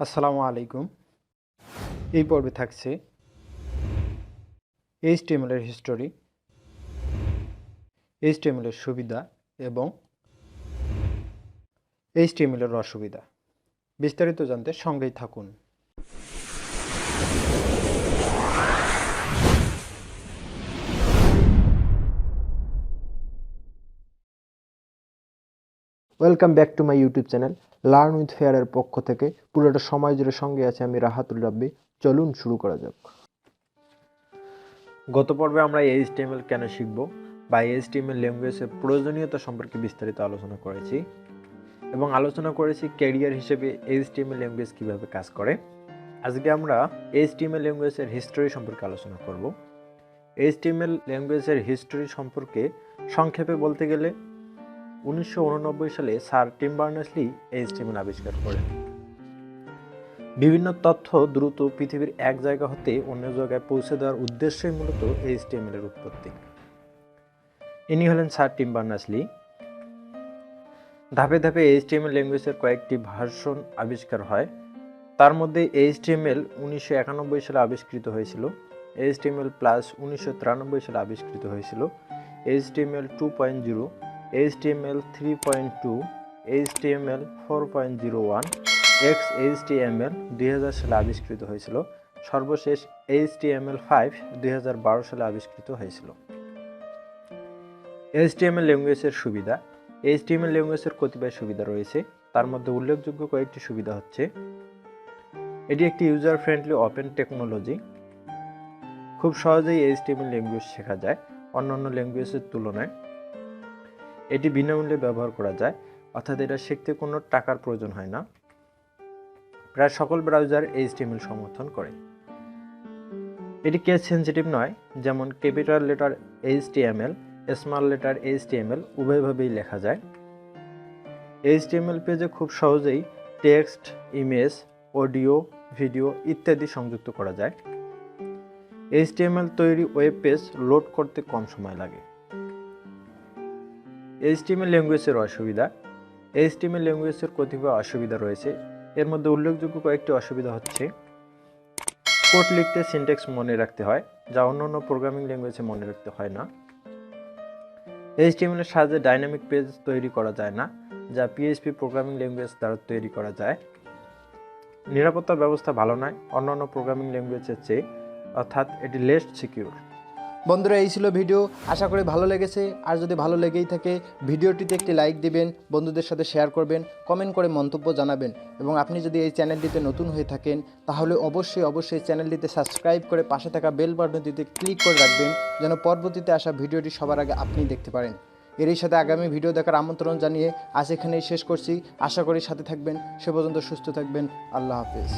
আসসালামু আলাইকুম। এই পর্বে থাকছে এইচটিএমএল এর হিস্টোরি, এইচটিএমএল এর সুবিধা এবং এইচটিএমএল এর অসুবিধা। বিস্তারিত জানতে সঙ্গেই থাকুন। Welcome back to my YouTube channel learn with ফেয়ারের পক্ষ থেকে পুরোটা সময় জুড়ে সঙ্গে আছে আমি রাহাতুল রাব্বি। চলুন শুরু করা যাক। গত পর্বে আমরা এইচটিএমএল কেন শিখব বা এইচটিএমএল ল্যাঙ্গুয়েজের প্রয়োজনীয়তা সম্পর্কে বিস্তারিত আলোচনা করেছি এবং আলোচনা করেছি ক্যারিয়ার হিসেবে এইচটিএমএল ল্যাঙ্গুয়েজ কীভাবে কাজ করে। আজকে আমরা এইচটিএমএল ল্যাঙ্গুয়েজের হিস্টোরি সম্পর্কে আলোচনা করব। এইচটিএমএল ল্যাঙ্গুয়েজের হিস্টোরি সম্পর্কে সংক্ষেপে বলতে গেলে 1989 সালে স্যার টিম বার্নার্স-লি এইচটিএমএল আবিষ্কার করেন। বিভিন্ন তথ্য দ্রুত পৃথিবীর এক জায়গা হতে অন্য জায়গায় পৌঁছে দেওয়ার উদ্দেশ্যই মূলত এইচটিএমএল এর উৎপত্তি। ইনি হলেন স্যার টিম বার্নার্স-লি। ধাপে ধাপে এইচটিএমএল ল্যাঙ্গুয়েজের কয়েকটি ভার্সন আবিষ্কার হয়। তার মধ্যে এইচটিএমএল 1991 সালে আবিষ্কৃত হয়েছিল, এইচটিএমএল প্লাস 1993 সালে আবিষ্কৃত হয়েছিল, এইচটিএমএল 2.0, এইচটিএমএল 3.2, এইচটিএমএল 4.01, XHTML 2000 সালে আবিষ্কৃত হয়েছিল, সর্বশেষ HTML 5 2012 সালে আবিষ্কৃত হয়েছিল। এইচটিএমএল ল্যাঙ্গুয়েজের সুবিধা। এইচটিএমএল ল্যাঙ্গুয়েজের কতিপয় সুবিধা রয়েছে, তার মধ্যে উল্লেখযোগ্য কয়েকটি সুবিধা হচ্ছে: এটি একটি ইউজার ফ্রেন্ডলি ওপেন টেকনোলজি। খুব সহজেই এইচটিএমএল ল্যাঙ্গুয়েজ শেখা যায় অন্যান্য ল্যাঙ্গুয়েজের তুলনায়। এটি বিনামূল্যে ব্যবহার করা যায়, অর্থাৎ এটা শিখতে কোনো টাকার প্রয়োজন হয় না। প্রায় সকল ব্রাউজার এইচটিএমএল সমর্থন করে। এটি কেস সেনসিটিভ নয়, যেমন capital letter HTML, small letter HTML উভয়ভাবেই লেখা যায়। এইচটিএমএল পেজে খুব সহজেই টেক্সট, ইমেজ, অডিও, ভিডিও ইত্যাদি সংযুক্ত করা যায়। এইচটিএমএল তৈরি ওয়েব পেজ লোড করতে কম সময় লাগে। এইচটিএমএল ল্যাঙ্গুয়েজের অসুবিধা। এইচটিএমএল ল্যাঙ্গুয়েজের কতিপয় অসুবিধা রয়েছে, এর মধ্যে উল্লেখযোগ্য কয়েকটি অসুবিধা হচ্ছে: কোড লিখতে সিনট্যাক্স মনে রাখতে হয়, যা অন্যান্য প্রোগ্রামিং ল্যাঙ্গুয়েজে মনে রাখতে হয় না। এইচটিএমএল এর সাহায্যে ডাইনামিক পেজ তৈরি করা যায় না, যা পিএইচপি প্রোগ্রামিং ল্যাঙ্গুয়েজ দ্বারা তৈরি করা যায়। নিরাপত্তার ব্যবস্থা ভালো নয় অন্যান্য প্রোগ্রামিং ল্যাঙ্গুয়েজের চেয়ে, অর্থাৎ এটি লেস সিকিউর। বন্ধুরা, এই ছিল ভিডিও। আশা করি ভালো লেগেছে। আর যদি ভালো লেগেই থাকে ভিডিওটিতে একটি লাইক দিবেন, বন্ধুদের সাথে শেয়ার করবেন, কমেন্ট করে মন্তব্য জানাবেন এবং আপনি যদি এই চ্যানেলটিতে নতুন হয়ে থাকেন তাহলে অবশ্যই চ্যানেলটিতে সাবস্ক্রাইব করে পাশে থাকা বেল বাটনটিতে ক্লিক করে রাখবেন, যেন পরবর্তীতে আসা ভিডিওটি সবার আগে আপনি দেখতে পারেন। এরই সাথে আগামী ভিডিও দেখার আমন্ত্রণ জানিয়ে আজ এখানেই শেষ করছি। আশা করি সাথে থাকবেন। সে পর্যন্ত সুস্থ থাকবেন। আল্লাহ হাফেজ।